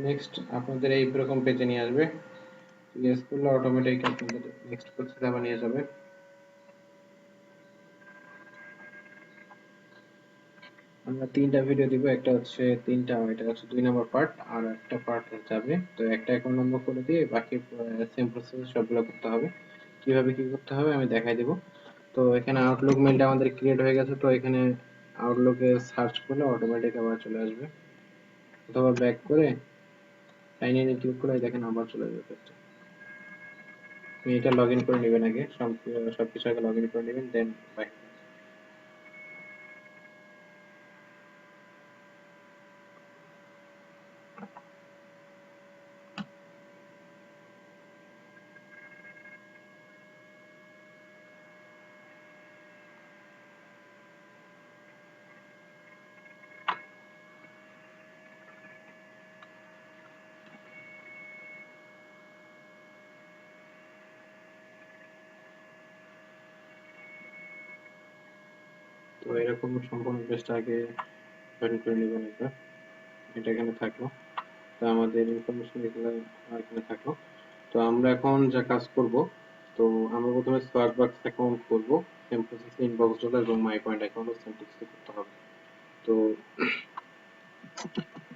Next আপনাদের এইরকম পেজে নিয়ে আসবে। ইয়েস করলে অটোমেটিক আপনাদের নেক্সট প্রসেসে আবার নিয়ে যাবে। আমরা 3টা ভিডিও দিব, একটা হচ্ছে এটা হচ্ছে 2 নম্বর পার্ট, আর একটা পার্ট যাবে। তো একটা অ্যাকাউন্ট নম্বর করে দিয়ে বাকি সেম প্রসেস সবগুলো করতে হবে। কিভাবে কি করতে হবে আমি দেখাই দেব। তো এখানে আউটলুক মেইলটা আমাদের ক্রিয়েট হয়ে গেছে, তো এখানে আউটলুকে সার্চ করলে অটোমেটিক আবার চলে আসবে, অথবা ব্যাক করে সাইন ইনে ক্লিক করে দেখেন আবার চলে যাবে পেজটা। এটা লগ ইন করে নেবেন, আগে সবকিছু আগে লগ ইন করে নেবেন, দেন ব্যাক। তো এরকম সম্পূর্ণ পেজটা আগে জয়েন করে নেবেন একবার। এটা এখানে থাকলো, তো আমাদের ইনফরমেশন এগুলো এখানে থাকলো। তো আমরা এখন যা কাজ করব, তো আমরা প্রথমে সোয়াগবাক্স অ্যাকাউন্ট করব, সেম প্রসেস ইনবক্স ডলার এবং মাই পয়েন্ট অ্যাকাউন্টও সেম প্রসেস করতে হবে। তো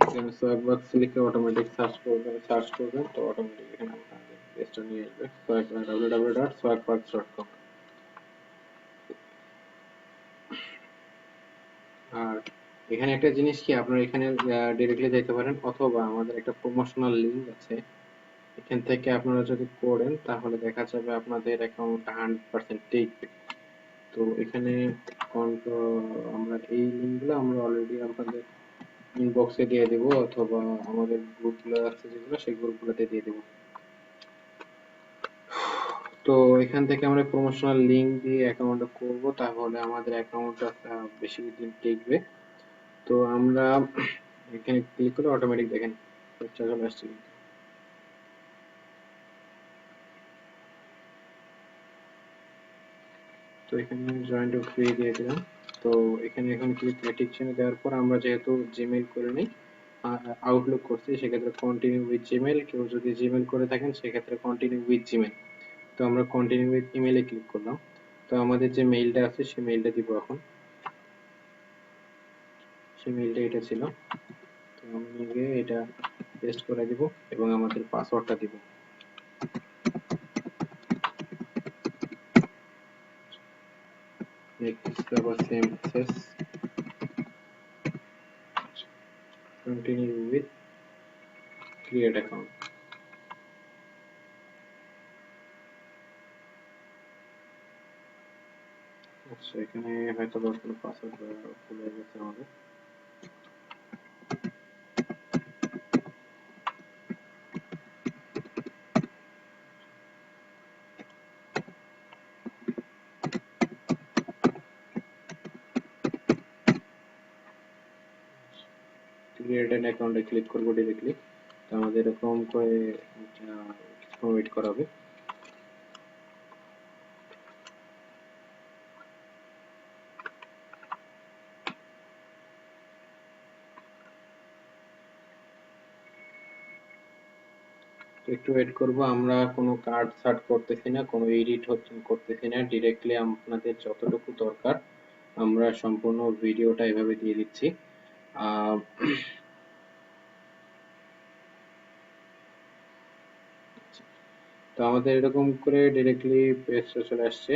এখানে সোয়াগবাক্স লিখে অটোমেটিক সার্চ করবেন, তো অটোমেটিক এখানে আপনাদের পেজটা নিয়ে আসবে www.swagbucks.com। আর এখানে একটা জিনিস কি, আপনারা এখানে ডিরেক্টলি যেতে পারেন, অথবা আমাদের একটা প্রমোশনাল লিংক আছে, এখান থেকে আপনারা যদি করেন তাহলে দেখা যাবে আপনাদের অ্যাকাউন্ট 100% টিকবে। তো এখানে আমরা এই লিঙ্কগুলো আমরা অলরেডি আপনাদের ইনবক্সে দিয়ে দেবো, অথবা আমাদের গ্রুপগুলো আছে যেগুলো সেই গ্রুপগুলোতে দিয়ে দেবো। তো এখান থেকে আমরা প্রমোশনাল লিংক দিয়ে অ্যাকাউন্টটা করব, তাহলে আমাদের অ্যাকাউন্টটা বেশি দিন টিকবে। তো আমরা এখানে ক্লিক করে অটোমেটিক দেখেন চলে আসছে। তো এখানে জয়েন টু ফ্রি দিয়ে দিলাম। তো এখানে এখন ক্লিক ঠিক চিহ্ন দেওয়ার পর আমরা যেহেতু জিমেইল করে নিই, আউটলুক করছি, সেক্ষেত্রে কন্টিনিউ উইথ জিমেইল, কেউ যদি জিমেইল করে থাকেন সেক্ষেত্রে কন্টিনিউ উইথ জিমেইল। তো আমরা কন্টিনিউ উইথ ইমেইলে ক্লিক করলাম। তো আমাদের যে মেইলটা আছে সেই মেইলটা দিব এখন। সেই মেইলটা এটা ছিল, তো আমি গিয়ে এটা পেস্ট করে দিব এবং আমাদের পাসওয়ার্ডটা দিব। next আবার same process, continue with create account. আচ্ছা, এখানে হয়তো কোনো পাসওয়ার্ড ভুল হয়ে গেছে আমাদের। ক্রিয়েট অ্যান অ্যাকাউন্টে ক্লিক করবো ডিরেক্টলি। তো আমাদের এরকম করে কিছুক্ষণ ওয়েট করাবে। একটু ওয়েট করব, আমরা কোনো কার্ড সার্ট করতেছি না, কোনো এডিট করতেছি না, ডিরেক্টলি আপনাদের যতটুকু দরকার আমরা সম্পূর্ণ ভিডিওটা এভাবে দিয়ে দিচ্ছি। তো আমাদের এরকম করে ডিরেক্টলি পেজটা চলে আসছে।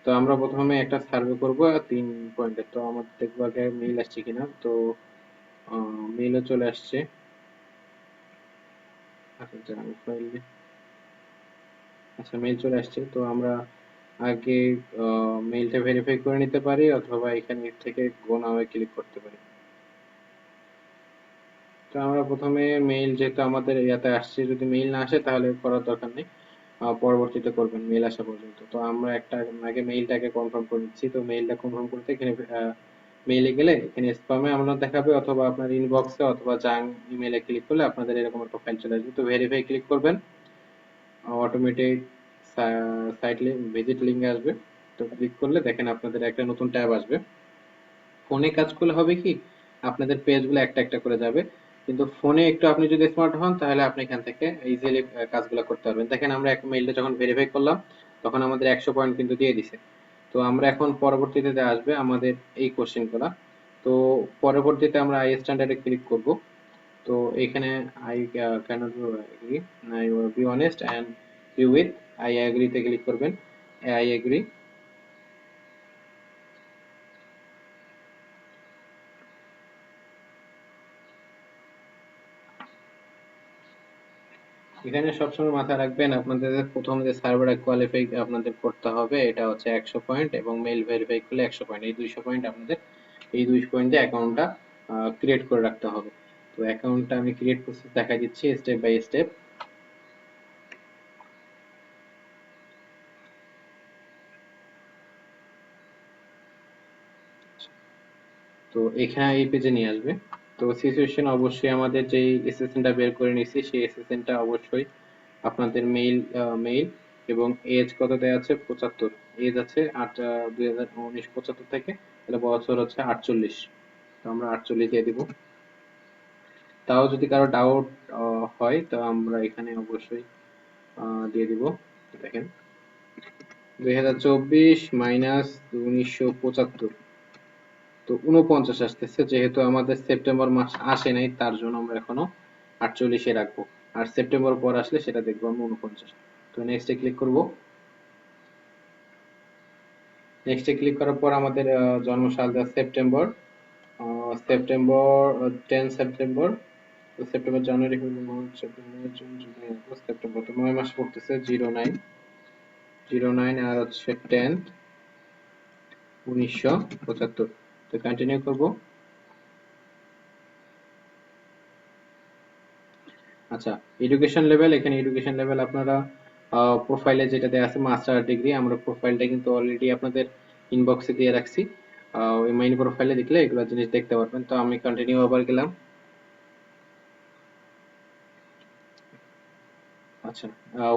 তো আমরা প্রথমে একটা সার্ভে করব 3 পয়েন্টের। তো আমাদের দেখবো আগে মেইল আসছে কিনা। তো মেইলও চলে আসছে। আচ্ছা, জাঙ্ক ফাইল, আচ্ছা মেইল চলে আসছে। তো আমরা আগে মেইলটা ভেরিফাই করে নিতে পারি, অথবা এখানে থেকে গো নাও ক্লিক করতে পারি। তো আমরা প্রথমে মেইল, যেহেতু আমাদের ইয়াতে আসছে, যদি মেইল না আসে তাহলে করার দরকার নেই, পরবর্তীতে করবেন মেইল আসা পর্যন্ত। তো আমরা একটা আগে মেইলটাকে কনফার্ম করে নিচ্ছি। তো মেইলটা কনফার্ম করতে এখানে মেইলে গেলে এখানে স্প্যামে আমরা দেখাবে, অথবা আপনার ইনবক্সে অথবা জাঙ্ক ইমেইলে ক্লিক করলে আপনাদের এরকম একটা ফাইল চলে আসবে। তো ভেরিফাই ক্লিক করবেন, automatic site link, visit link আসবে। তো ক্লিক করলে দেখেন আপনাদের একটা নতুন ট্যাব আসবে। ফোনে কাজ করলে হবে কি, আপনাদের পেজগুলো একটা একটা করে যাবে, কিন্তু ফোনে একটু আপনি যদি স্মার্ট হন তাহলে আপনি এখান থেকে ইজিলি কাজগুলো করতে পারবেন। দেখেন আমরা এক মেইলটা যখন ভেরিফাই করলাম তখন আমাদের 100 পয়েন্ট কিন্তু দিয়ে দিছে। তো আমরা এখন পরবর্তীতে আসবে আমাদের এই কোশ্চেনগুলা। তো পরবর্তীতে আমরা আই স্ট্যান্ডার্ডে ক্লিক করব। তো এখানে I can't agree, I be honest and you with, I এগ্রিতে ক্লিক করবেন, আই এগ্রি। এখানে সবসময় মাথায় রাখবেন আপনাদের প্রথম যে সার্ভার কোয়ালিফাই আপনাদের করতে হবে এটা হচ্ছে 100 পয়েন্ট, এবং মেইল ভেরিফাই করলে 100 পয়েন্ট, এই 200 পয়েন্ট আপনাদের এই 200 পয়েন্ট দিয়ে অ্যাকাউন্টটা ক্রিয়েট করে রাখতে হবে। তো অ্যাকাউন্টটা আমি ক্রিয়েট প্রসেস দেখা দিচ্ছি স্টেপ বাই স্টেপ। তো এখানে এই পেজে নিয়ে আসবে। তো সিচুয়েশন অবশ্যই আমাদের যেই এসএসএনটা বের করে নিছি সেই এসএসএনটা অবশ্যই আপনাদের মেইল এবং এজ কত দেওয়া আছে 75, এজ আছে 2019 75 থেকে, তাহলে বছর হচ্ছে 48। তো আমরা 48 দিয়ে দিব। তাও যদি কারো ডাউট হয় তো আমরা এখানে অবশ্যই দিয়ে দিব। দেখেন 2024 মাইনাস 1975, তো 49 আসতেছে, যেহেতু আমাদের সেপ্টেম্বর মাস আসে নাই তার জন্য আমরা এখনো 48-এ রাখবো, আর সেপ্টেম্বর পর আসলে সেটা দেখবো আমরা 49। তো নেক্সটে ক্লিক করব। নেক্সটে ক্লিক করার পর আমাদের জন্মসাল দেওয়া সেপ্টেম্বর, সেপ্টেম্বর 10 সেপ্টেম্বর। তো September, January, February, March, September, June, July, August, সেপ্টেম্বর, তো 9 মাস পড়তেছে। 09 আর হচ্ছে 10 1975। তো কন্টিনিউ করব। আচ্ছা, এডুকেশন লেভেল, এখানে এডুকেশন লেভেল আপনারা প্রোফাইলে যেটা দেওয়া আছে মাস্টার ডিগ্রি, আমরা প্রোফাইলটা কিন্তু অলরেডি আপনাদের ইনবক্সে দিয়ে রাখছি। ওই মাইন প্রোফাইলে দেখলে এগুলো জিনিস দেখতে পারবেন। তো আমি কন্টিনিউ আবার গেলাম। আচ্ছা,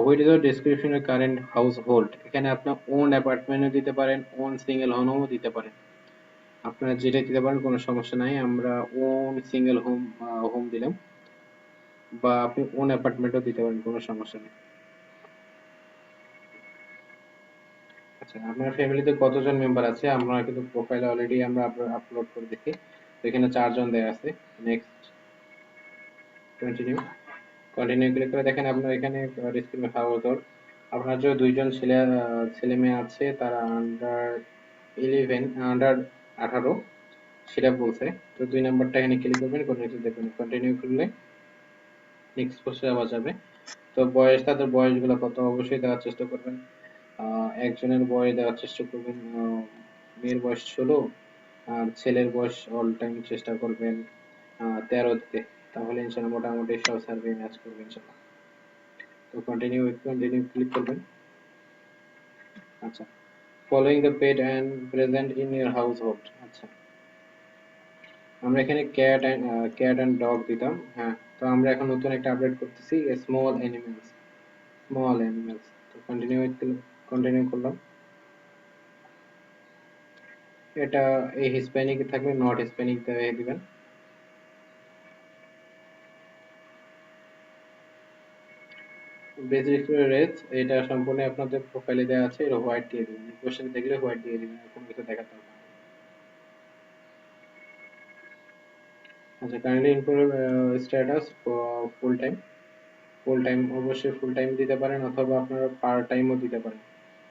what is your description of current house hold, এখানে আপনার ওন অ্যাপার্টমেন্টও দিতে পারেন, ওন সিঙ্গেল হোমও দিতে পারেন, আপনারা যেটা দিতে পারেন কোনো সমস্যা নাই। আমরা ওন সিঙ্গেল হোম দিলাম, বা আপনি ওন অ্যাপার্টমেন্টও দিতে পারেন, কোনো সমস্যা নেই। আচ্ছা, আপনার ফ্যামিলিতে কতজন মেম্বার আছে, আমরা কিন্তু প্রোফাইলে অলরেডি আমরা আপলোড করে দেখি। তো এখানে 4 জন দেয়া আছে। Next, continue. কন্টিনিউ ক্লিক করে দেখেন আপনার এখানে ডিসক্রিপশন হাউস হোল্ড, আপনার যে 2 জন ছেলে মেয়ে আছে তারা আন্ডার 11, আন্ডার 18 সেটা বলছে। তো 2 নাম্বারটা এখানে ক্লিক করবেন, কন্টিনিউ দেখবেন, কন্টিনিউ করলে নেক্সট পোস্টে আবার যাবে। তো বয়স, তাদের বয়সগুলো কত অবশ্যই দেওয়ার চেষ্টা করবেন। একজনের বয়স দেওয়ার চেষ্টা করবেন, মেয়ের বয়স 16 আর ছেলের বয়স অল টাইম চেষ্টা করবেন 13 দিতে, তাহলে ইনশাল্লাহ মোটামুটি সব সার্ভে ম্যাচ করবে ইনশাল্লাহ। তো কন্টিনিউ কন্টিনিউ ক্লিক করবেন। আচ্ছা, following the pet and present in your house hold. আচ্ছা, আমরা এখানে ক্যাট অ্যান্ড ডগ দিতাম। হ্যাঁ, তো আমরা এখন নতুন একটা আপডেট করতেছি, স্মল অ্যানিমেলস, স্মল অ্যানিমেলস। তো কন্টিনিউ করলাম। এটা এই হিসপ্যানিক থাকলে নট হিসপ্যানিক দিয়ে দিবেন। বেসিক রেজ, এটা সম্পূর্ণ আপনাদের প্রোফাইলে দেওয়া আছে, এটা হোয়াইট দিয়ে দিবেন, কোশ্চেন দেখলে হোয়াইট দিয়ে দিবেন, কোনো কিছু দেখাতে হবে না। আচ্ছা, kindly inform status full time. Full time অবশ্যই ফুল টাইম দিতে পারেন, অথবা আপনারা পার্ট টাইমও দিতে পারেন।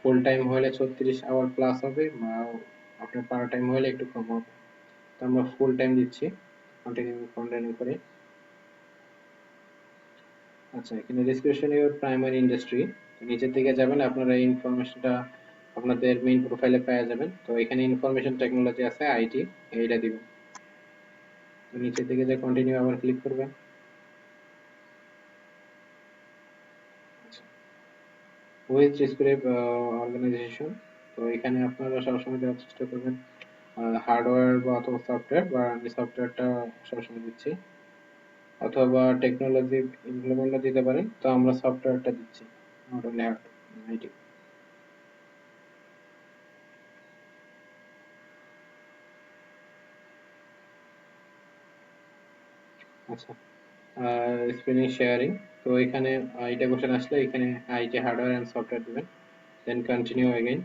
ফুল টাইম হলে 36 আওয়ার প্লাস হবে, বা আপনার পার্ট টাইম হলে একটু কম হবে। তো আমরা ফুল টাইম দিচ্ছি। কন্টিনিউ করে। আচ্ছা, এখানে ডিসক্রিপশন ইউর প্রাইমারি ইন্ডাস্ট্রি, নিচের দিকে যাবেন, আপনারা এই ইনফরমেশনটা আপনাদের মেইন প্রোফাইলে পেয়ে যাবেন। তো এখানে ইনফরমেশন টেকনোলজি আছে, আইটি, এইটা দিবেন। তো নিচের দিকে যে কন্টিনিউ আবার ক্লিক করবেন। আচ্ছা, হুইচ ডিসক্রিপ অর্গানাইজেশন, তো এখানে আপনারা সবসময় দেওয়ার চেষ্টা করবেন হার্ডওয়্যার বা অথবা সফটওয়্যার, বা আমি সফটওয়্যারটা সবসময় দিচ্ছি, অথবা টেকনোলজি ইমপ্লিমেন্টও দিতে পারেন। তো আমরা সফটওয়্যারটা দিচ্ছি, নট অনলি আইটি। আচ্ছা, স্ক্রিনিং শেয়ারিং। তো এখানে এটা কোশ্চেন আসলে এখানে আইটি হার্ডওয়্যার এন্ড সফটওয়্যার দিবেন, দেন কন্টিনিউ এগেইন।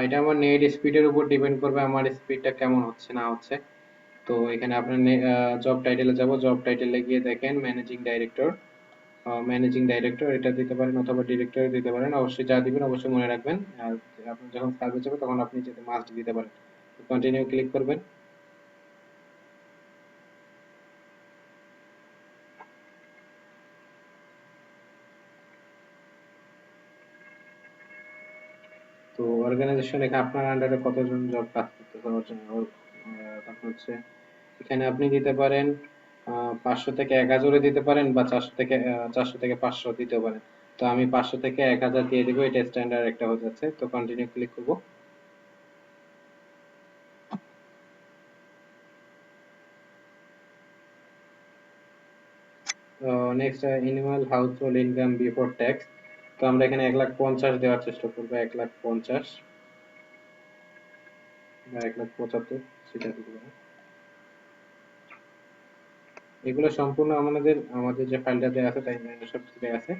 এটা আমার নেট স্পিডের উপর ডিপেন্ড করবে, আমার স্পিডটা কেমন হচ্ছে না হচ্ছে। তো এখানে আপনার জব টাইটেলে যাব, জব টাইটেলে গিয়ে দেখেন ম্যানেজিং ডাইরেক্টর। ম্যানেজিং ডাইরেক্টর এটা দিতে পারেন অথবা ডিরেক্টর দিতে পারেন, অবশ্যই যা দিবেন অবশ্যই মনে রাখবেন। আর আপনি যখন সার্ভে যাবে তখন আপনি যেটা মাস্ট দিতে পারেন। কন্টিনিউ ক্লিক করবেন। তো অর্গানাইজেশন এখানে আপনার আন্ডারে কতজন জব কাজ করতেছে তারপর হচ্ছে এখানে আপনি দিতে পারেন 500 থেকে 1000 দিতে পারেন, বা 400 থেকে 500 দিতে পারেন। তো আমি 500 থেকে 1000 দিয়ে দিব, এটা স্ট্যান্ডার্ড একটা হয়ে যাচ্ছে। তো কন্টিনিউ ক্লিক করব। Next annual house hold income before tax. তো আমরা এখানে 1,50,000 দেওয়ার চেষ্টা করবো, 1,50,000 বা 1,75,000, সেটা দিতে পারেন। এগুলো সম্পূর্ণ আমাদের আমাদের যে ফাইলটাতে আছে তাই সব কিছু আছে।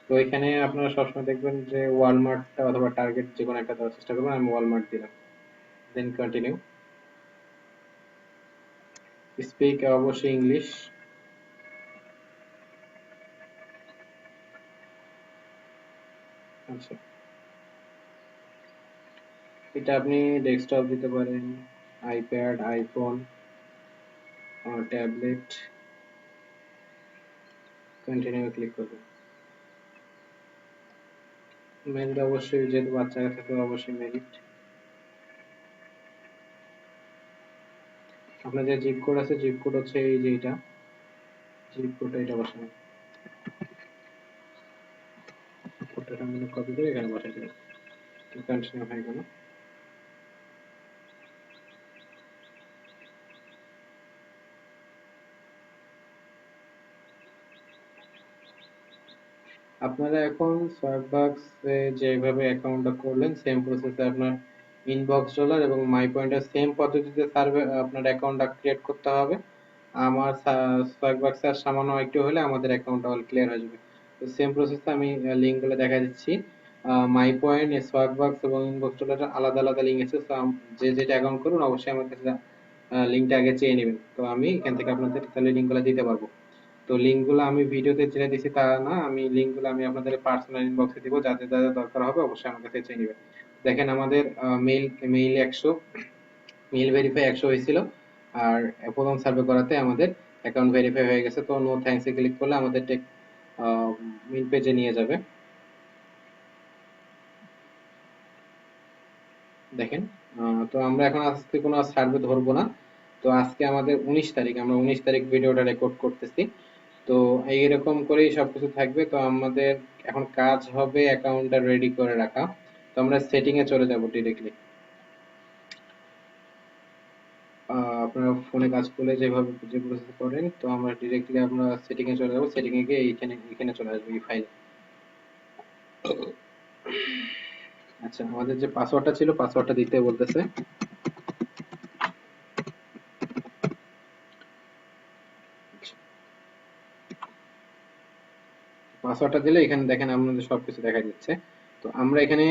তো এখানে আপনারা সবসময় দেখবেন যে ওয়ালমার্টটা অথবা টার্গেট যে কোনো একটা দেওয়ার চেষ্টা করবেন। আমি ওয়ালমার্ট দিলাম, দেন কন্টিনিউ। স্পিক অবশ্যই ইংলিশ। আচ্ছা, এটা আপনি ডেস্কটপ দিতে পারেন, iPad, iPhone, tablet. Continue click করবেন। মেরিট অবশ্যই, যেহেতু বাচ্চা কাছে তো অবশ্যই মেরিট। আপনার যে জিপ কোড আছে, জিপ কোড হচ্ছে এই যে এটা, জিপ কোডটা এটা বসান। কোডটা সামনে কপি করে এখানে বসাই দিলাম। কন্টিনিউ হয়ে গেল। আপনারা এখন সোয়াপবাক্স এ যেভাবে অ্যাকাউন্টটা করলেন সেম প্রসেসে আপনার ইনবক্স ডলার এবং মাই পয়েন্টের সেম পদ্ধতিতে সার্ভে আপনার অ্যাকাউন্টটা ক্রিয়েট করতে হবে। আমার সোয়াপবাক্সে আর সামান্য একটু হলে আমাদের অ্যাকাউন্টটা অল ক্লিয়ার হয়ে যাবে। তো সেম প্রসেসে আমি লিঙ্কগুলো দেখা দিচ্ছি। মাই পয়েন্ট, সোয়াপবাক্স এবং ইনবক্স ডলারের আলাদা আলাদা লিঙ্ক আছে। তো যে যেটা অ্যাকাউন্ট করুন অবশ্যই আমার কাছে লিঙ্কটা আগে চেয়ে নেবেন। তো আমি এখান থেকে আপনাদের তাহলে লিঙ্কগুলো দিতে পারবো। তো লিঙ্কগুলো আমি ভিডিওতে ছেড়ে দিছি তা না, আমি লিঙ্কগুলো আমি আপনাদের পার্সোনাল ইনবক্সে দিব, যাদের যাদের দরকার হবে অবশ্যই আমার কাছে চেয়ে নেবেন। দেখেন আমাদের মেইল মেইল 100, মেইল ভেরিফাই 100 হয়েছিল। আর প্রথম সার্ভে করাতে আমাদের অ্যাকাউন্ট ভেরিফাই হয়ে গেছে। তো নো থ্যাঙ্কস এ ক্লিক করলে আমাদের টেক মেইল পেজে নিয়ে যাবে। দেখেন, তো আমরা এখন আজকে কোনো সার্ভে ধরবো না। তো আজকে আমাদের 19 তারিখ, আমরা 19 তারিখ ভিডিওটা রেকর্ড করতেছি। তো এইরকম করেই সবকিছু থাকবে। তো আমাদের এখন কাজ হবে অ্যাকাউন্টটা রেডি করে রাখা। তো আমরা সেটিং এ চলে যাব ডিরেক্টলি। আপনারা ফোনে কাজ করলে যেভাবে যে প্রসেস করেন, তো আমরা ডিরেক্টলি আমরা সেটিং এ চলে যাব। সেটিং এ গিয়ে এইখানে এখানে চলে আসবে এই ফাইল। আচ্ছা, আমাদের যে পাসওয়ার্ডটা ছিল পাসওয়ার্ডটা দিতে বলতেছে। পাসওয়ার্ডটা দিলে এখানে দেখেন আপনাদের সবকিছু দেখা যাচ্ছে। তো আমরা এখানে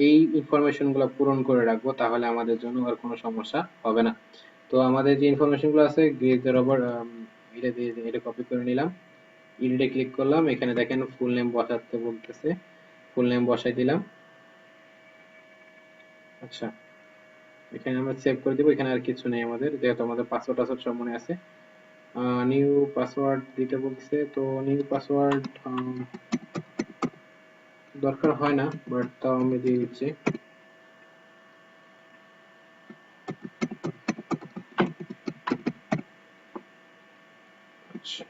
এই ইনফরমেশন গুলো পূরণ করে রাখবো, তাহলে আমাদের জন্য আর কোনো সমস্যা হবে না। তো আমাদের যে ইনফরমেশন গুলো আছে গ্রেজের ওপর এটা দিয়ে এটা কপি করে নিলাম। এডিটে ক্লিক করলাম, এখানে দেখেন ফুল নেম বসাতে বলতেছে, ফুল নেম বসাই দিলাম। আচ্ছা, এখানে আমরা সেভ করে দিব। এখানে আর কিছু নেই আমাদের, যেহেতু আমাদের পাসওয়ার্ড টাসওয়ার্ড সব মনে আছে। নিউ পাসওয়ার্ড দিতে বলছে, তো নিউ পাসওয়ার্ড দরকার হয় না, বাট তাও আমি দিয়ে দিচ্ছি। আচ্ছা,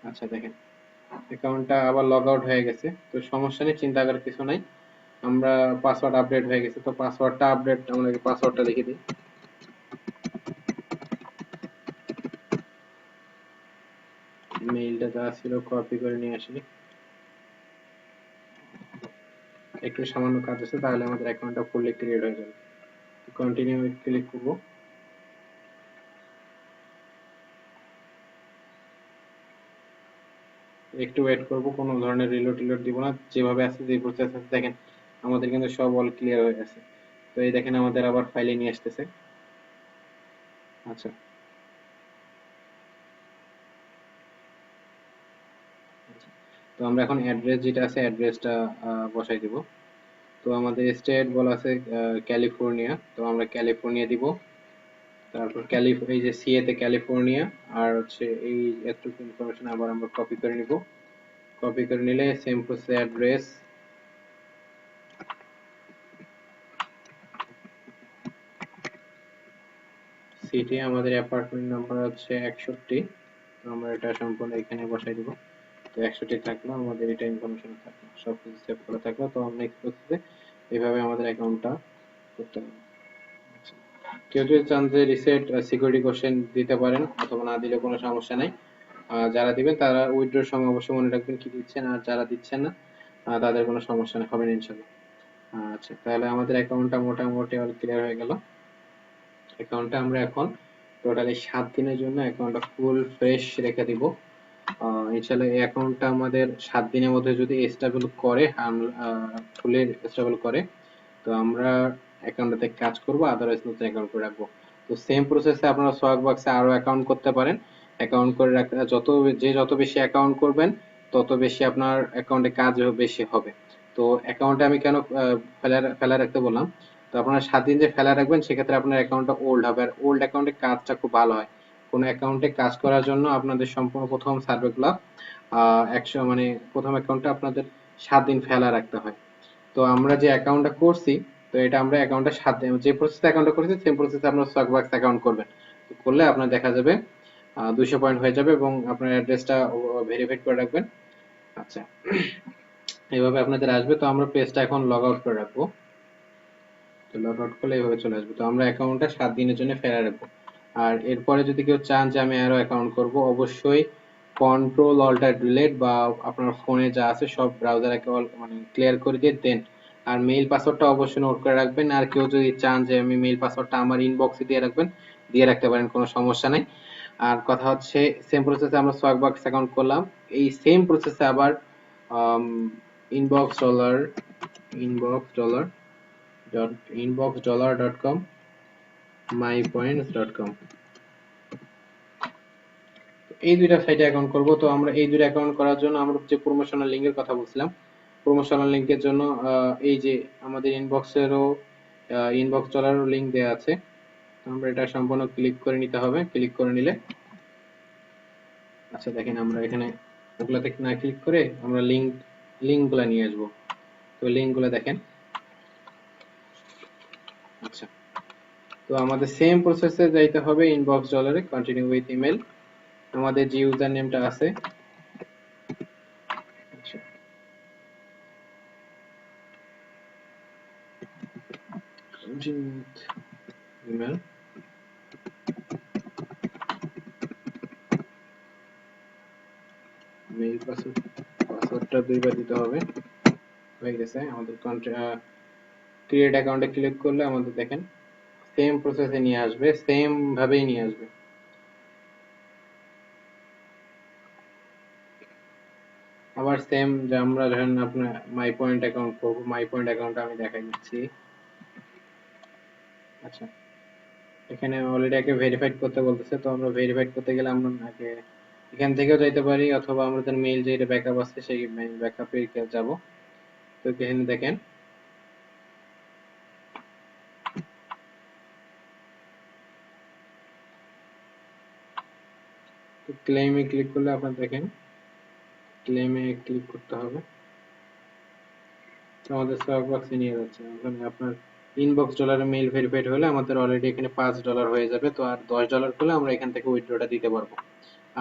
আচ্ছা দেখেন অ্যাকাউন্টটা আবার লগ আউট হয়ে গেছে। তো সমস্যা নেই, চিন্তা করার কিছু নাই। আমরা পাসওয়ার্ড আপডেট হয়ে গেছে। তো পাসওয়ার্ডটা আপডেট, আমরা পাসওয়ার্ডটা লিখে দিই। মেইলটা যা ছিল কপি করে নিয়ে আসি, একটু সামান্য কাজ আছে, তাহলে আমাদের অ্যাকাউন্টটা ফুললি ক্রিয়েট হয়ে যাবে। কন্টিনিউ ক্লিক করব। একটু ওয়েট করব, কোনো ধরনের রিলোড টিলোড দিব না, যেভাবে আছে যে প্রসেস আছে দেখেন আমাদের কিন্তু সব অল ক্লিয়ার হয়ে গেছে। তো এই দেখেন আমাদের আবার ফাইলে নিয়ে আসতেছে। আচ্ছা, তো আমরা এখন অ্যাড্রেস যেটা আছে অ্যাড্রেসটা বসাই দিব। তো আমাদের স্টেট বলা আছে ক্যালিফোর্নিয়া, তো আমরা ক্যালিফোর্নিয়া দিব। তারপর এই যে সিএ তে ক্যালিফোর্নিয়া, আর হচ্ছে এই এতটুকু ইনফরমেশন আবার আমরা কপি করে নিব। কপি করে নিলে সেম প্রসেস অ্যাড্রেস, সিটি আমাদের অ্যাপার্টমেন্ট নাম্বার হচ্ছে 61, তো আমরা এটা সম্পূর্ণ এখানে বসাই দিব। তো 61 থাকলো, আমাদের এটা ইনফরমেশন থাকলো, সব কিছু সেভ করা থাকলো। তো আমরা নেক্সট প্রসেসে এইভাবে আমাদের অ্যাকাউন্টটা করতে হবে। আচ্ছা, কেউ যদি চান যে রিসেট সিকিউরিটি কোশ্চেন দিতে পারেন, অথবা না দিলে কোনো সমস্যা নাই। যারা দিবেন তারা উইথড্রর সময় অবশ্যই মনে রাখবেন কি দিচ্ছেন, আর যারা দিচ্ছেন না তাদের কোনো সমস্যা হবে না ইনশাল্লাহ। আচ্ছা, তাহলে আমাদের অ্যাকাউন্টটা মোটামুটি অল ক্লিয়ার হয়ে গেল। অ্যাকাউন্টটা আমরা এখন টোটালি 7 দিনের জন্য অ্যাকাউন্টটা ফুল ফ্রেশ রেখে দিব। ইনশাল্লাহ এই অ্যাকাউন্টটা আমাদের 7 দিনের মধ্যে যদি স্টেবল করে, ফুলি স্টেবল করে, তো আমরা অ্যাকাউন্টটাতে কাজ করব, আদারওয়াইজ নতুন অ্যাকাউন্ট করে রাখবো। তো সেম প্রসেসে আপনারা সোয়াগবক্সে আরো অ্যাকাউন্ট করতে পারেন। অ্যাকাউন্ট করে রাখলে যত বেশি অ্যাকাউন্ট করবেন তত বেশি আপনার অ্যাকাউন্টে কাজ বেশি হবে। তো অ্যাকাউন্টে আমি কেন ফেলা রাখতে বললাম, তো আপনারা 7 দিন যে ফেলা রাখবেন সেক্ষেত্রে আপনার অ্যাকাউন্টটা ওল্ড হবে, আর ওল্ড অ্যাকাউন্টে কাজটা খুব ভালো হয়। কোনো অ্যাকাউন্টে কাজ করার জন্য আপনাদের সম্পূর্ণ প্রথম সার্ভেগুলো 100 মানে প্রথম অ্যাকাউন্টে আপনাদের 7 দিন ফেলা রাখতে হয়। তো আমরা যে অ্যাকাউন্টটা করছি, তো এটা আমরা অ্যাকাউন্টটা 7 দিন যে প্রসেসে অ্যাকাউন্টটা করেছি সেম প্রসেসে আপনার স্টকবাক্স অ্যাকাউন্ট করবেন। তো করলে আপনার দেখা যাবে 200 পয়েন্ট হয়ে যাবে, এবং আপনার অ্যাড্রেসটা ভেরিফাইড করে রাখবেন। আচ্ছা, এইভাবে আপনাদের আসবে। তো আমরা পেজটা এখন লগ আউট করে রাখবো। তো লগ আউট করলে এইভাবে চলে আসবে। তো আমরা অ্যাকাউন্টটা 7 দিনের জন্য ফেলা রাখবো। আর এরপরে যদি কেউ চান যে আমি আরো অ্যাকাউন্ট করব, অবশ্যই কন্ট্রোল অল্টার ডিলিট বা আপনার ফোনে যা আছে সব ব্রাউজারে মানে ক্লিয়ার করে দিয়ে দেন। আর মেইল পাসওয়ার্ডটা অবশ্যই নোট করে রাখবেন। আর কেউ যদি চান যে আমি মেইল পাসওয়ার্ডটা আমার ইনবক্সে দিয়ে রাখবেন, দিয়ে রাখতে পারেন, কোনো সমস্যা নাই। আর কথা হচ্ছে সেম প্রসেসে আমরা সোয়াগবক্স অ্যাকাউন্ট করলাম, এই সেম প্রসেসে আবার inbox dollar inbox dollar.com mypoints.com, এই দুইটা সাইটে অ্যাকাউন্ট করব। তো আমরা এই দুইটা অ্যাকাউন্ট করার জন্য আমরা যে প্রমোশনাল লিংকের কথা বলছিলাম, প্রমোশনাল লিংকের জন্য এই যে আমাদের ইনবক্সেরও ইনবক্স ডলারেরও লিংক দেওয়া আছে। আমরা এটা সম্পূর্ণ ক্লিক করে নিতে হবে। ক্লিক করে নিলে আচ্ছা দেখেন আমরা এখানে ওগুলাতে না ক্লিক করে আমরা লিংকগুলো নিয়ে আসবো। তো লিংকগুলো দেখেন। আচ্ছা, তো আমাদের সেম প্রসেসে যাইতে হবে ইনবক্স ডলারে, কন্টিনিউ উইথ ইমেল, আমাদের যে ইউজার নেমটা আছে, আচ্ছা ইমেল, মেইল পাসওয়ার্ডটা দুইবার দিতে হবে। হয়ে গেছে আমাদের ক্রিয়েট অ্যাকাউন্টে ক্লিক করলে আমাদের দেখেন সেম প্রসেসে নিয়ে আসবে, সেম ভাবেই নিয়ে আসবে। আবার সেম যে আমরা ধরেন আপনার মাই পয়েন্ট অ্যাকাউন্ট করব, মাই পয়েন্ট অ্যাকাউন্ট আমি দেখাই দিচ্ছি। আচ্ছা, এখানে অলরেডি একে ভেরিফাইড করতে বলতেছে, তো আমরা ভেরিফাইড করতে গেলে আমরা আগে এখান থেকেও যাইতে পারি, অথবা আমাদের মেইল যেটা ব্যাকআপ আছে সেই মেইল ব্যাকআপে যাব। তো এখানে দেখেন তো ক্লেমে ক্লিক করলে আপনার দেখেন ক্লেমে ক্লিক করতে হবে। তো আমাদের সার্চ বক্সে নিয়ে যাচ্ছে, ওখানে আপনার ইনবক্স ডলারে মেইল ভেরিফাইড হলে আমাদের অলরেডি এখানে $5 হয়ে যাবে। তো আর $10 করলে আমরা এখান থেকে উইথড্রটা দিতে পারবো।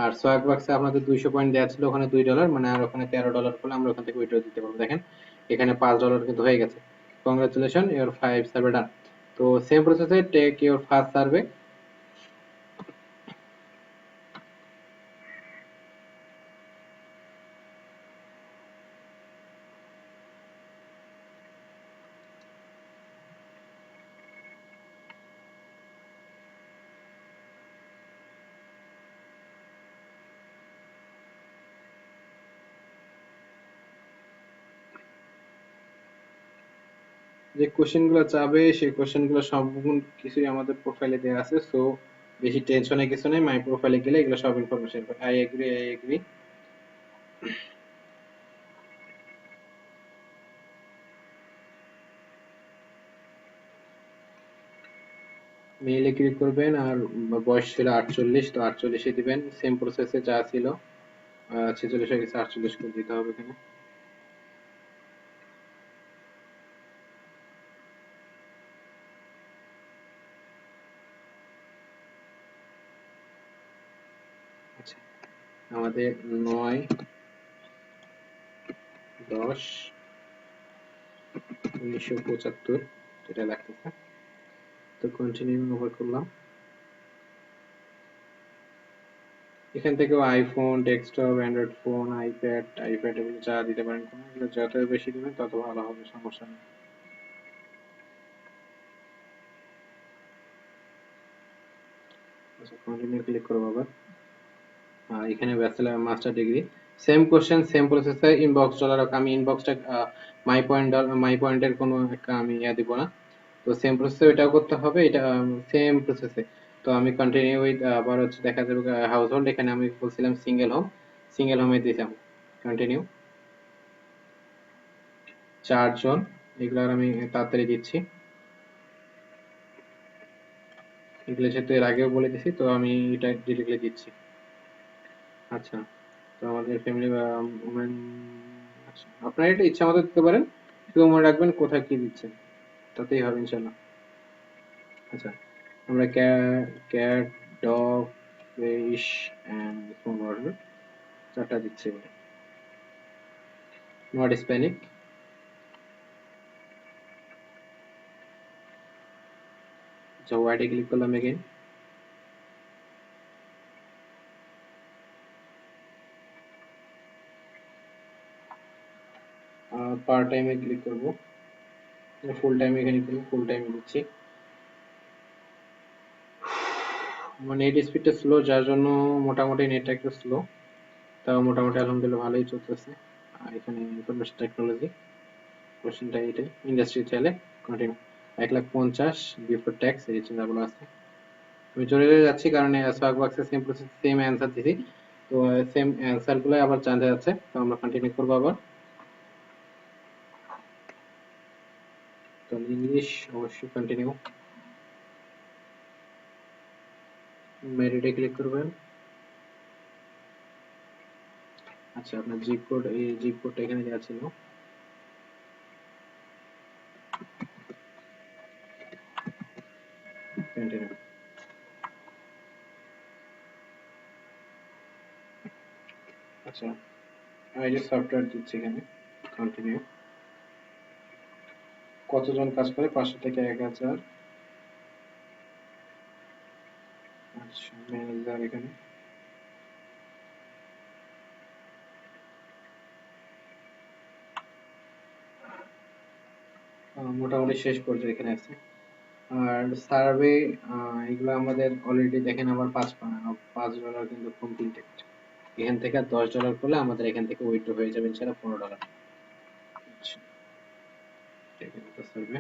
আর সোয়াগ বক্সে আপনাদের 200 পয়েন্ট দেওয়া ছিল, ওখানে $2 মানে আর ওখানে $13 করলে আমরা ওখান থেকে উইথড্র দিতে পারবো। দেখেন এখানে $5 কিন্তু হয়ে গেছে। কংগ্রাচুলেশন, ইওর 5 সার্ভে ডান। তো সেম প্রসেসে টেক ইওর ফার্স্ট সার্ভে। যে কোশ্চেন গুলো চাবে সেই কোশ্চেন গুলো সব কিছুই আমাদের প্রোফাইলে দেওয়া আছে, সো বেশি টেনশনের কিছু নেই। মাই প্রোফাইলে গেলে এগুলো সব ইনফরমেশন পাবে। I agree. মেইলে ক্লিক করবেন আর বয়স ছিল 48, তো 48 দিবেন। সেম প্রসেসে যা ছিল 46 হয়ে গেছে, 48 করে দিতে হবে এখানে। আচ্ছা, আমাদের 9/10/1975 যেটা লাগতেছে। তো কন্টিনিউ ওভার করলাম। এখান থেকেও iPhone, desktop, Android phone, iPad এগুলো যা দিতে পারেন, কোনো এগুলো যত বেশি দিবেন তত ভালো হবে, সমস্যা নেই। আচ্ছা, কন্টিনিউ ক্লিক করবো আবার। এখানে bachelor master degree, same question same প্রসেসে ইনবক্স ডলার। আমি ইনবক্সটা মাই পয়েন্টের কোনো একটা আমি দিব না, তো সেম প্রসেসে এটাও করতে হবে। এটা সেম প্রসেসে। তো আমি কন্টিনিউ উইথ, আবার হচ্ছে দেখা যাবে হাউস হোল্ড, এখানে আমি বলছিলাম সিঙ্গেল হোমে দিতাম। কন্টিনিউ। 4 জন, এগুলো আমি তাড়াতাড়ি দিচ্ছি। এগুলো যেহেতু এর আগেও বলে দিছি, তো আমি এটা ডিরেক্টলি দিচ্ছি। আচ্ছা, তো আমাদের ফ্যামিলি বা উমেন। আচ্ছা, আপনারা এটা ইচ্ছা মতো দিতে পারেন, শুধু মনে রাখবেন কোথায় কি দিচ্ছেন, তাতেই হবে ইনশাল্লাহ। আচ্ছা, আমরা cat, dog, fish and phone order চারটা দিচ্ছি। Not Hispanic. আচ্ছা, হোয়াইটে ক্লিক করলাম এগেইন। পার টাইমে ক্লিক করবো, ফুল টাইম এখানে ক্লিক, ফুল টাইমে দিচ্ছি। আমার নেট স্পিডটা স্লো, যার জন্য মোটামুটি নেটটা একটু স্লো, তাও মোটামুটি আলহামদুলিল্লাহ ভালোই চলতেছে। আর এখানে ইনফরমেশন টেকনোলজি, কোশ্চেনটা এটাই, ইন্ডাস্ট্রি চাইলে কন্টিনিউ। 1,50,000 বিফোর ট্যাক্স, এই চিন্তাগুলো আছে। আমি চলে যাচ্ছি কারণ সোয়াগ বক্সে সেম প্রসেস সেম অ্যান্সার দিছি, তো সেম অ্যান্সার গুলো আবার জানতে যাচ্ছে, তো আমরা কন্টিনিউ করবো আবার। তো ইংলিশ অবশ্যই কন্টিনিউ। মেরিটে ক্লিক করবেন। আচ্ছা, আপনার জিপ কোড, এই জিপ কোডটা এখানে দেওয়া ছিল। কন্টিনিউ। আচ্ছা, আমি যে সফটওয়্যার দিচ্ছি এখানে, কন্টিনিউ। কতজন কাজ করে? 500 থেকে 1000। আচ্ছা, ম্যানেজার এখানে। মোটামুটি শেষ পর্যায়ে এখানে আছে। আর সার্ভে, এগুলো আমাদের অলরেডি দেখেন আমার $5 কিন্তু কমপ্লিটেড। এখান থেকে $10 করলে আমাদের এখান থেকে উইথড্র হয়ে যাবে ইনশাআল্লাহ $15। আচ্ছা, সার্ভে।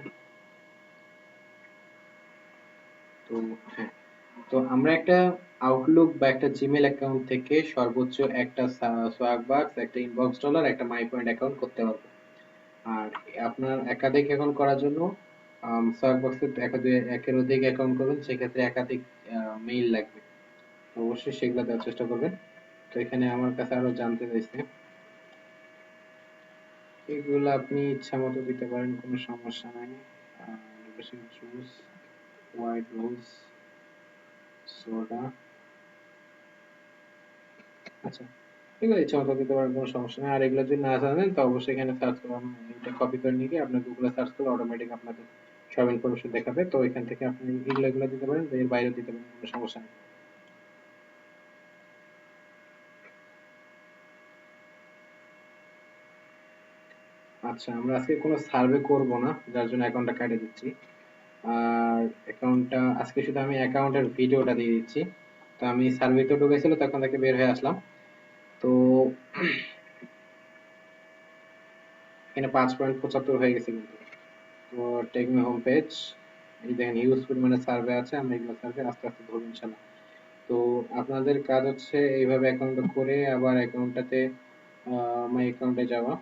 তো হ্যাঁ, তো আমরা একটা আউটলুক বা একটা জিমেল অ্যাকাউন্ট থেকে সর্বোচ্চ একটা সোয়াগবাক্স, একটা ইনবক্স ডলার, একটা মাই পয়েন্ট অ্যাকাউন্ট করতে পারবো। আর আপনার একাধিক অ্যাকাউন্ট করার জন্য সোয়াগবক্সে একের অধিক অ্যাকাউন্ট করবেন, সেক্ষেত্রে একাধিক মেইল লাগবে, তো অবশ্যই সেগুলো দেওয়ার চেষ্টা করবেন। তো এখানে আমার কাছে আরো জানতে চাইছে, এগুলো আপনি ইচ্ছা মতো দিতে পারেন, কোনো সমস্যা নাই। Juice, white rose, soda. আচ্ছা, এগুলো ইচ্ছা মতো দিতে পারেন, কোনো সমস্যা নেই। আর এগুলো যদি না জানেন তো অবশ্যই এখানে সার্চ করুন, এটা কপি করে নিয়ে গিয়ে আপনার গুগলে সার্চ করলে অটোমেটিক আপনাদের সব ইনফরমেশন দেখাবে, তো এখান থেকে আপনি এগুলো দিতে পারেন, এর বাইরেও দিতে পারেন, কোনো সমস্যা নেই। আচ্ছা, আমরা আজকে কোনো সার্ভে করব না, যার জন্য অ্যাকাউন্টটা কেটে দিচ্ছি। আর অ্যাকাউন্টটা আজকে শুধু আমি অ্যাকাউন্টের ভিডিওটা দিয়ে দিচ্ছি। তো আমি সার্ভেতে ঢুকেছিল, তখন থেকে বের হয়ে আসলাম। তো এখানে 5.75 হয়ে গেছে কিন্তু। তো টেক মি হোম পেজ, এই দেখেন হিউজ পরিমাণে সার্ভে আছে, আমরা এগুলো সার্ভে আস্তে আস্তে ধরবো ইনশাল্লাহ। তো আপনাদের কাজ হচ্ছে এইভাবে অ্যাকাউন্টটা করে আবার অ্যাকাউন্টটাতে মাই অ্যাকাউন্টে যাওয়া।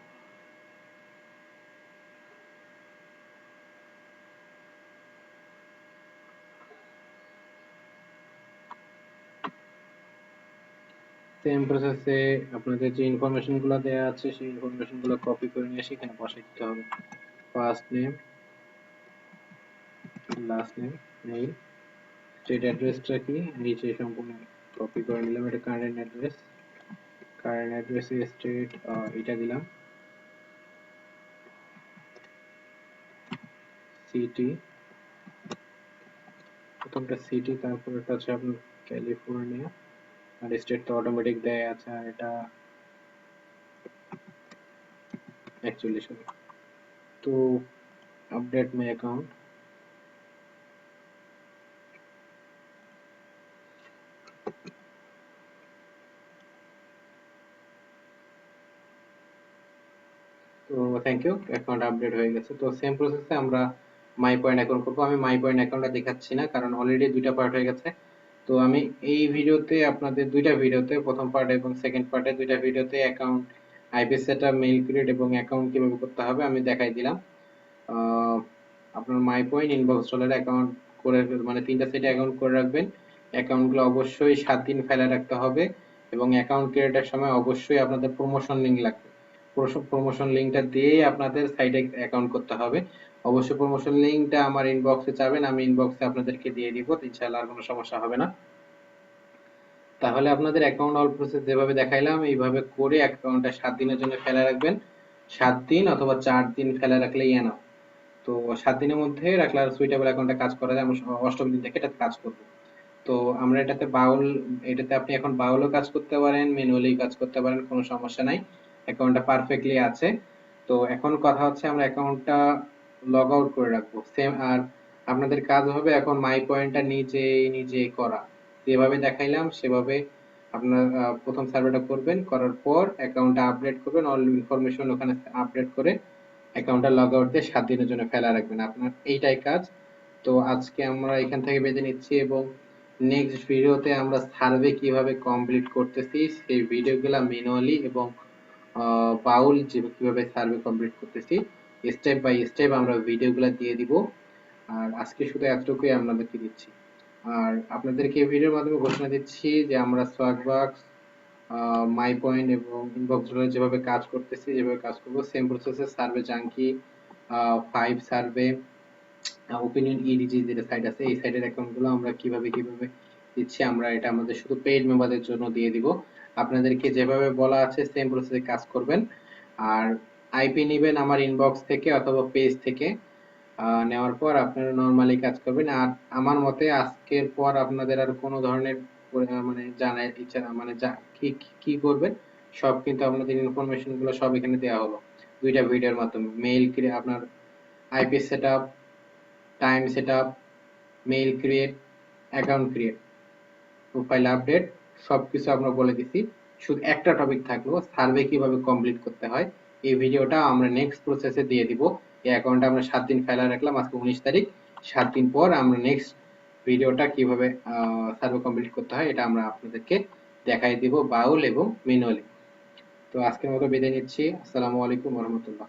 সেম প্রসেসে আপনাদের যে ইনফরমেশন গুলো দেওয়া আছে সেই ইনফরমেশন গুলো কপি করে নিয়ে এসে এখানে বসাই দিতে হবে। First name, last name, mail, state অ্যাড্রেসটা কি নিচে সম্পূর্ণ কপি করে নিলাম। এটা কারেন্ট অ্যাড্রেস, কারেন্ট অ্যাড্রেসে স্টেট এটা দিলাম, সিটি, প্রথমটা সিটি, তারপর এটা হচ্ছে আপনার ক্যালিফোর্নিয়া, আর স্টেট তো অটোমেটিক দেয়া আছে, আর এটা অ্যাকচুয়ালি সরি। তো আপডেট মাই অ্যাকাউন্ট, তো থ্যাংক ইউ, অ্যাকাউন্ট আপডেট হয়ে গেছে। তো সেম প্রসেসে আমরা মাই পয়েন্ট অ্যাকাউন্ট করবো। আমি মাই পয়েন্ট অ্যাকাউন্টটা দেখাচ্ছি না কারণ অলরেডি দুইটা পার্ট হয়ে গেছে। তো আমি এই ভিডিওতে আপনাদের দুইটা ভিডিওতে, প্রথম পার্ট এবং সেকেন্ড পার্টে দুইটা ভিডিওতে account IP setup, mail create এবং অ্যাকাউন্ট কিভাবে করতে হবে আমি দেখাই দিলাম। আপনার my point, inbox dollar account করে মানে তিনটা সেটে অ্যাকাউন্ট করে রাখবেন। অ্যাকাউন্টগুলো অবশ্যই 7 দিন ফেলে রাখতে হবে এবং অ্যাকাউন্ট ক্রিয়েটের সময় অবশ্যই আপনাদের প্রমোশন লিংক লাগবে। প্রমোশন লিংকটা দিয়েই আপনাদের সাইটে অ্যাকাউন্ট করতে হবে। অবশ্যই প্রমোশন লিংকটা আমার ইনবক্সে চাবেন, আমি ইনবক্সে আপনাদেরকে দিয়ে দিব, ইনশাআল্লাহ আর কোনো সমস্যা হবে না। তাহলে আপনাদের অ্যাকাউন্ট অল প্রসেস যেভাবে দেখাইলাম এইভাবে করে অ্যাকাউন্টটা 7 দিনের জন্য ফেলে রাখবেন। 7 দিন অথবা 4 দিন ফেলে রাখলেই এনাফ। তো 7 দিনের মধ্যে রাখলে আর সুইটেবল অ্যাকাউন্টে কাজ করা যায়। আমরা 8ম দিন থেকে এটাতে কাজ করব। তো আমরা এটাতে আপনি এখন বাউলও কাজ করতে পারেন, ম্যানুয়ালি কাজ করতে পারেন, কোনো সমস্যা নাই। অ্যাকাউন্টটা পারফেক্টলি আছে। তো এখন কথা হচ্ছে আমরা অ্যাকাউন্টটা লগ আউট করে রাখবো সেম। আর আপনাদের কাজ হবে এখন মাই পয়েন্টটা নিজে করা, যেভাবে দেখাইলাম সেভাবে আপনার প্রথম সার্ভেটা করবেন, করার পর অ্যাকাউন্টটা আপডেট করবেন, অল ইনফরমেশন ওখানে আপডেট করে অ্যাকাউন্টটা লগ আউট দিয়ে 7 দিনের জন্য ফেলা রাখবেন। আপনার এইটাই কাজ। তো আজকে আমরা এখান থেকে বেঁধে নিচ্ছি এবং নেক্সট ভিডিওতে আমরা সার্ভে কিভাবে কমপ্লিট করতেছি সেই ভিডিওগুলো ম্যানুয়ালি এবং বাউল কিভাবে সার্ভে কমপ্লিট করতেছি স্টেপ বাই স্টেপ আমরা ভিডিওগুলো দিয়ে দিব। আর আজকে শুধু এতটুকুই আপনাদেরকে দিচ্ছি। আর আপনাদেরকে এই ভিডিওর মাধ্যমে ঘোষণা দিচ্ছি যে আমরা সোয়াগবাক্স, মাই পয়েন্ট এবং ইনবক্স যেভাবে কাজ করতেছি, যেভাবে কাজ করবো সেম প্রসেসে সার্ভে জাঙ্কি, 5 সার্ভে, ওপিনিয়ন ইডিজি যেটা সাইট আছে এই সাইটের অ্যাকাউন্ট গুলো আমরা কিভাবে দিচ্ছি, আমরা এটা আমাদের শুধু পেইড মেম্বারদের জন্য দিয়ে দিব। আপনাদেরকে যেভাবে বলা আছে সেম প্রসেসে কাজ করবেন। আর আইপি নেবেন আমার ইনবক্স থেকে অথবা পেজ থেকে, নেওয়ার পর আপনারা নরমালি কাজ করবেন। আর আমার মতে আজকের পর আপনাদের আর কোনো ধরনের মানে জানার ইচ্ছা মানে কি করবেন সব কিন্তু আপনাদের ইনফরমেশন গুলো সব এখানে দেওয়া হলো দুইটা ভিডিওর মাধ্যমে। মেইল আপনার IP setup, time setup, mail create, account create, profile update সবকিছু আমরা বলে দিছি। শুধু একটা টপিক থাকলো সার্ভে কিভাবে কমপ্লিট করতে হয়। এই ভিডিওটা আমরা নেক্সট প্রসেসে দিয়ে দিব। এই অ্যাকাউন্টটা আমরা 7 দিন ফেলা রাখলাম, আজকে 19 তারিখ। 7 দিন পর আমরা নেক্সট ভিডিওটা কিভাবে সার্ভে কমপ্লিট করতে হয় এটা আমরা আপনাদেরকে দেখাই দিব বাউল এবং ম্যানুয়ালি। তো আজকের মতো বিদায় নিচ্ছি। আসসালামু আলাইকুম ওয়া রাহমাতুল্লাহ।